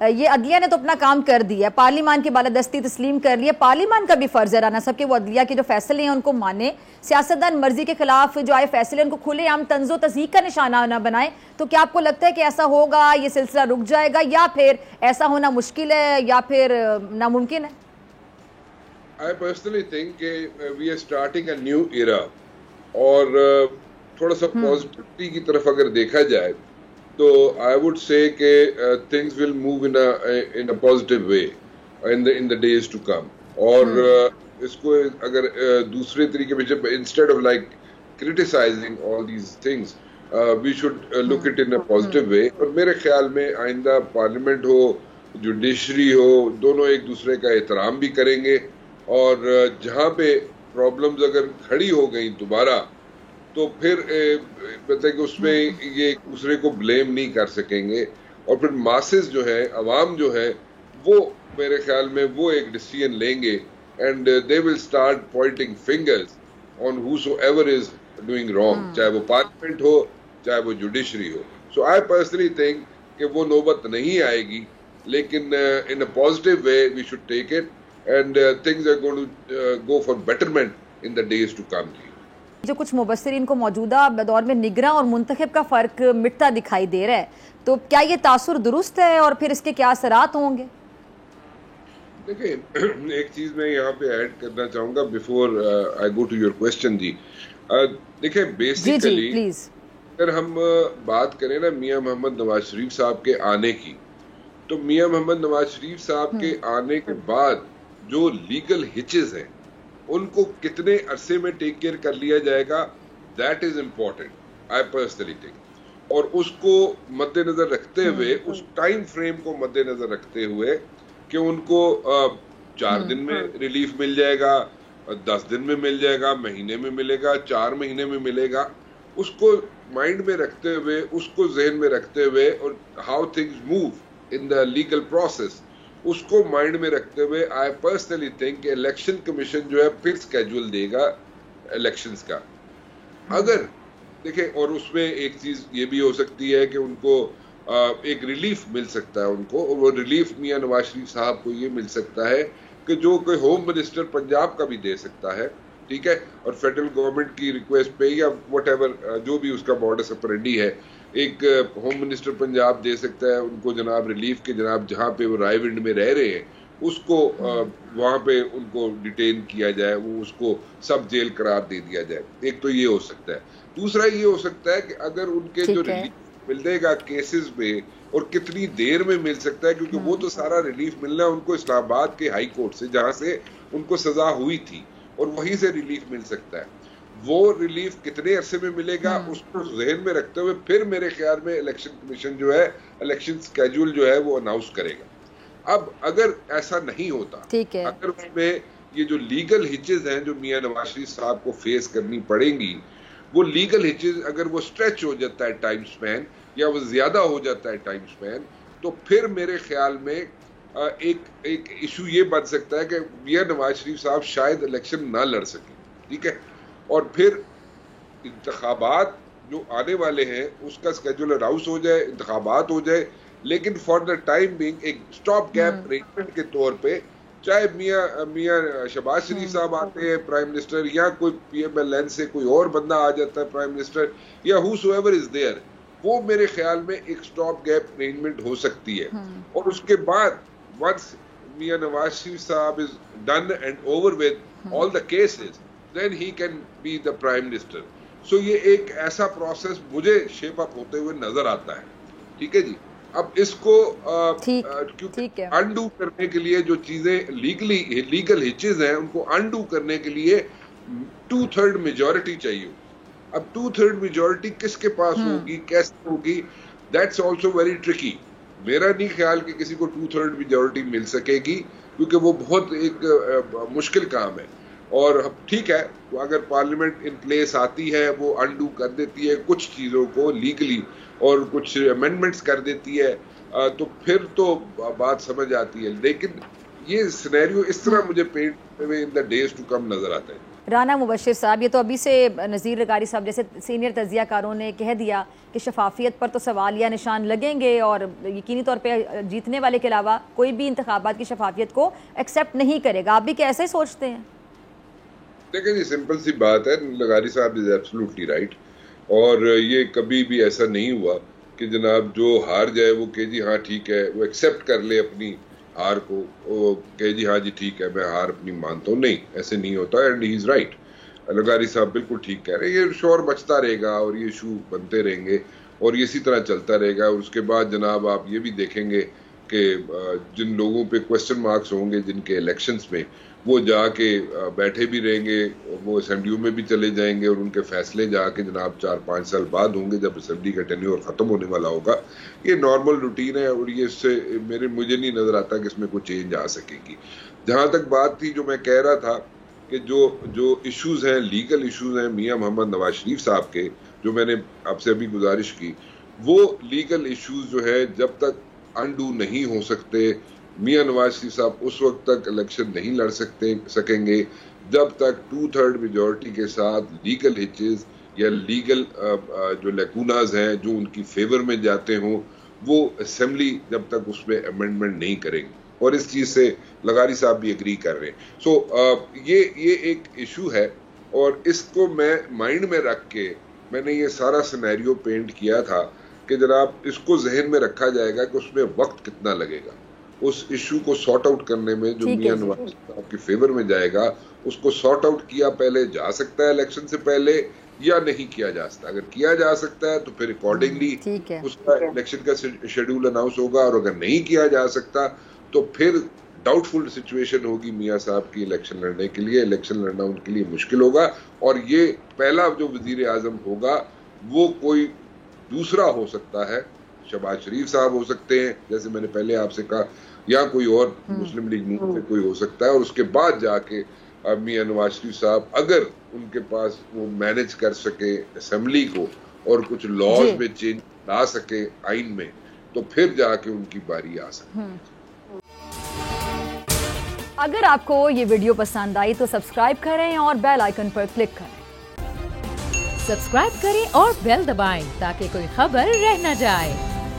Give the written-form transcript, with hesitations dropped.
ये अदलिया ने तो अपना काम कर दिया, पार्लिमान की बालादस्ती तस्लीम कर लिया। पार्लिमान का भी फर्ज है राना साहब कि वो अदलिया के जो फैसले हैं उनको माने, सियासतदान मर्जी के खिलाफ जो आए फैसले उनको खुलेआम तंज़ो तज़हीक का निशाना ना बनाए। तो क्या आपको लगता है कि ऐसा होगा, ये सिलसिला रुक जाएगा, या फिर ऐसा होना मुश्किल है या फिर नामुमकिन है? I personally think we are starting a new era और थोड़ा सा पॉजिटिविटी की तरफ अगर देखा जाए तो आई वुड से कि things will move in a positive way in the days to come. और इसको अगर दूसरे तरीके में, जब instead of like criticizing all these things, we should look it in a positive way. और मेरे ख्याल में आइंदा पार्लियामेंट हो, जुडिशरी हो, दोनों एक दूसरे का एहतराम भी करेंगे और जहाँ पे प्रॉब्लम्स अगर खड़ी हो गई दोबारा तो फिर मतलब कि उसमें ये एक दूसरे को ब्लेम नहीं कर सकेंगे और फिर मासेस जो है, अवाम जो है, वो मेरे ख्याल में वो एक डिसीजन लेंगे and they will start Poynting fingers on whosoever is doing wrong, चाहे वो पार्लियामेंट हो चाहे वो जुडिशरी हो। सो आई पर्सनली थिंक कि वो नौबत नहीं आएगी, लेकिन in a positive way we should take it and things are going to go for betterment in the days to come. जो कुछ मुबस्सिरीन को मौजूदा दौर में निगरां और मुंतखब का फ़र्क मिटता दिखाई दे रहा है, तो क्या ये तासुर दुरुस्त है और फिर इसके क्या असरात होंगे? देखिए, एक चीज़ मैं यहाँ पे ऐड करना चाहूँगा before I go to your question जी। देखिए, बेसिकली अगर हम बात करें ना मियाँ मोहम्मद नवाज शरीफ साहब के आने की, तो मियाँ मोहम्मद नवाज शरीफ साहब के आने के बाद जो लीगल हिचेस हैं उनको कितने अरसे में टेक केयर कर लिया जाएगा, that is important, I personally think. और उसको मद्देनजर रखते हुए, उस टाइम फ्रेम को मद्देनजर रखते हुए कि उनको 4 दिन में रिलीफ मिल जाएगा, 10 दिन में मिल जाएगा, महीने में मिलेगा, 4 महीने में मिलेगा, उसको माइंड में रखते हुए, उसको जहन में रखते हुए, और how things move in the legal process, उसको माइंड में रखते हुए I personally think election commission जो है फिर स्केड्यूल देगा इलेक्शंस का। अगर देखें, और उसमें एक चीज ये भी हो सकती है कि उनको एक रिलीफ मिल सकता है उनको, और वो रिलीफ मियां नवाज शरीफ साहब को ये मिल सकता है कि जो कोई होम मिनिस्टर पंजाब का भी दे सकता है, ठीक है, और फेडरल गवर्नमेंट की रिक्वेस्ट पे या व्हाटएवर जो भी उसका मॉडस ऑपरेंडी है, एक होम मिनिस्टर पंजाब दे सकता है उनको जनाब रिलीफ के, जनाब जहाँ पे वो रायविंड में रह रहे हैं उसको वहाँ पे उनको डिटेन किया जाए, वो उसको सब जेल करार दे दिया जाए। एक तो ये हो सकता है। दूसरा ये हो सकता है कि अगर उनके जो रिलीफ मिलेगा केसेस में, और कितनी देर में मिल सकता है, क्योंकि वो तो सारा रिलीफ मिलना उनको इस्लामाबाद के हाई कोर्ट से, जहाँ से उनको सजा हुई थी, और वहीं से रिलीफ मिल सकता है। वो रिलीफ कितने अरसे में मिलेगा उसको जहन में रखते हुए फिर मेरे ख्याल में इलेक्शन कमीशन जो है इलेक्शन स्केड्यूल जो है वो अनाउंस करेगा। अब अगर ऐसा नहीं होता, अगर उसमें ये जो लीगल हिचेस हैं जो मियां नवाज शरीफ साहब को फेस करनी पड़ेंगी, वो लीगल हिचेस अगर वो स्ट्रेच हो जाता है टाइम स्पैन, या वो ज्यादा हो जाता है टाइम स्पैन, तो फिर मेरे ख्याल में एक इशू ये बन सकता है कि मियां नवाज शरीफ साहब शायद इलेक्शन ना लड़ सके, ठीक है, और फिर इंतखाबात जो आने वाले हैं उसका स्केड्यूल अनाउंस हो जाए, इंतखाबात हो जाए, लेकिन फॉर द टाइम बीइंग एक स्टॉप गैप अरेंजमेंट के तौर पे, चाहे मियां शहबाज शरीफ साहब आते हैं प्राइम मिनिस्टर, या कोई PMLN से कोई और बंदा आ जाता है प्राइम मिनिस्टर, या हूसोएवर इज देयर, वो मेरे ख्याल में एक स्टॉप गैप अरेंजमेंट हो सकती है। और उसके बाद वंस मियां नवाज शरीफ साहब is done and over with all the cases, then he can be the prime minister. So ये एक ऐसा प्रोसेस मुझे शेप अप होते हुए नजर आता है, ठीक है जी। अब इसको क्योंकि अनडू करने के लिए जो चीजें लीगल हिचेस हैं उनको अनडू करने के लिए 2/3 मेजॉरिटी चाहिए। अब 2/3 मेजॉरिटी किसके पास होगी, कैसे होगी, दैट्स ऑल्सो वेरी ट्रिकी। मेरा नहीं ख्याल कि किसी को 2/3 मेजॉरिटी मिल सकेगी, क्योंकि वो बहुत एक मुश्किल काम है। और ठीक है, तो अगर पार्लियामेंट इन प्लेस आती है, वो अनडू कर देती है कुछ चीज़ों को लीगली और कुछ अमेंडमेंट्स कर देती है, तो फिर तो बात समझ आती है। लेकिन ये सिनेरियो इस तरह मुझे paint in the days to come नजर आता है। राना मुबशिर साहब, ये तो अभी से नज़ीर लगारी साहब जैसे सीनियर तजियाकारों ने कह दिया कि शफाफियत पर तो सवाल या निशान लगेंगे और यकीनी तौर पे जीतने वाले के अलावा कोई भी इंतखाबात की शफाफियत को एक्सेप्ट नहीं करेगा। आप भी कैसे सोचते हैं? देखिए जी, सिंपल सी बात है, लगारी साहब इज एब्सोल्युटली राइट। और ये कभी भी ऐसा नहीं हुआ कि जनाब जो हार जाए वो कहे जी हाँ ठीक है, वो एक्सेप्ट कर ले अपनी हार को, वो कहे जी हाँ जी ठीक है मैं हार अपनी मानता हूँ। नहीं, ऐसे नहीं होता। एंड ही इज राइट, लगारी साहब बिल्कुल ठीक कह रहे हैं। ये शोर बचता रहेगा और ये इशू बनते रहेंगे और इसी तरह चलता रहेगा। और उसके बाद जनाब आप ये भी देखेंगे कि जिन लोगों पे क्वेश्चन मार्क्स होंगे जिनके इलेक्शंस में, वो जाके बैठे भी रहेंगे, वो असेंबलियों में भी चले जाएंगे और उनके फैसले जाके जनाब 4-5 साल बाद होंगे जब असेंबली का टेन्योर खत्म होने वाला होगा। ये नॉर्मल रूटीन है और ये इससे मुझे नहीं नजर आता कि इसमें कोई चेंज आ सकेगी। जहां तक बात थी जो मैं कह रहा था कि जो इश्यूज हैं, लीगल इश्यूज हैं मियां मोहम्मद नवाज शरीफ साहब के, जो मैंने आपसे अभी गुजारिश की, वो लीगल इश्यूज जो है जब तक अनडू नहीं हो सकते, मियां नवाज शरीफ साहब उस वक्त तक इलेक्शन नहीं लड़ सकेंगे जब तक 2/3 मेजोरिटी के साथ लीगल हिचेस या लीगल जो लेकूनाज हैं जो उनकी फेवर में जाते हों, वो असेंबली जब तक उसमें अमेंडमेंट नहीं करेंगे। और इस चीज से लगारी साहब भी एग्री कर रहे हैं। सो ये एक इशू है और इसको मैं माइंड में रख के मैंने ये सारा सिनेरियो पेंट किया था कि जनाब इसको जहन में रखा जाएगा कि उसमें वक्त कितना लगेगा। उस इशू को सॉर्ट आउट करने में जो मियां नवाज साहब के फेवर में जाएगा, उसको सॉर्ट आउट किया पहले जा सकता है इलेक्शन से पहले या नहीं किया जा सकता। अगर किया जा सकता है तो फिर अकॉर्डिंगली उसका इलेक्शन का शेड्यूल अनाउंस होगा, और अगर नहीं किया जा सकता तो फिर डाउटफुल सिचुएशन होगी मियां साहब की इलेक्शन लड़ने के लिए। इलेक्शन लड़ना उनके लिए मुश्किल होगा और ये पहला जो वजीर आजम होगा वो कोई दूसरा हो सकता है, शहबाज शरीफ साहब हो सकते हैं जैसे मैंने पहले आपसे कहा, या कोई और मुस्लिम लीग नून से कोई हो सकता है। और उसके बाद जाके मियां नवाज शरीफ साहब अगर उनके पास वो मैनेज कर सके असेंबली को और कुछ लॉज में चेंज ला सके आइन में, तो फिर जाके उनकी बारी आ सके। अगर आपको ये वीडियो पसंद आई तो सब्सक्राइब करें और बेल आइकन पर क्लिक करें। सब्सक्राइब करें और बेल दबाएं ताकि कोई खबर रह न जाए।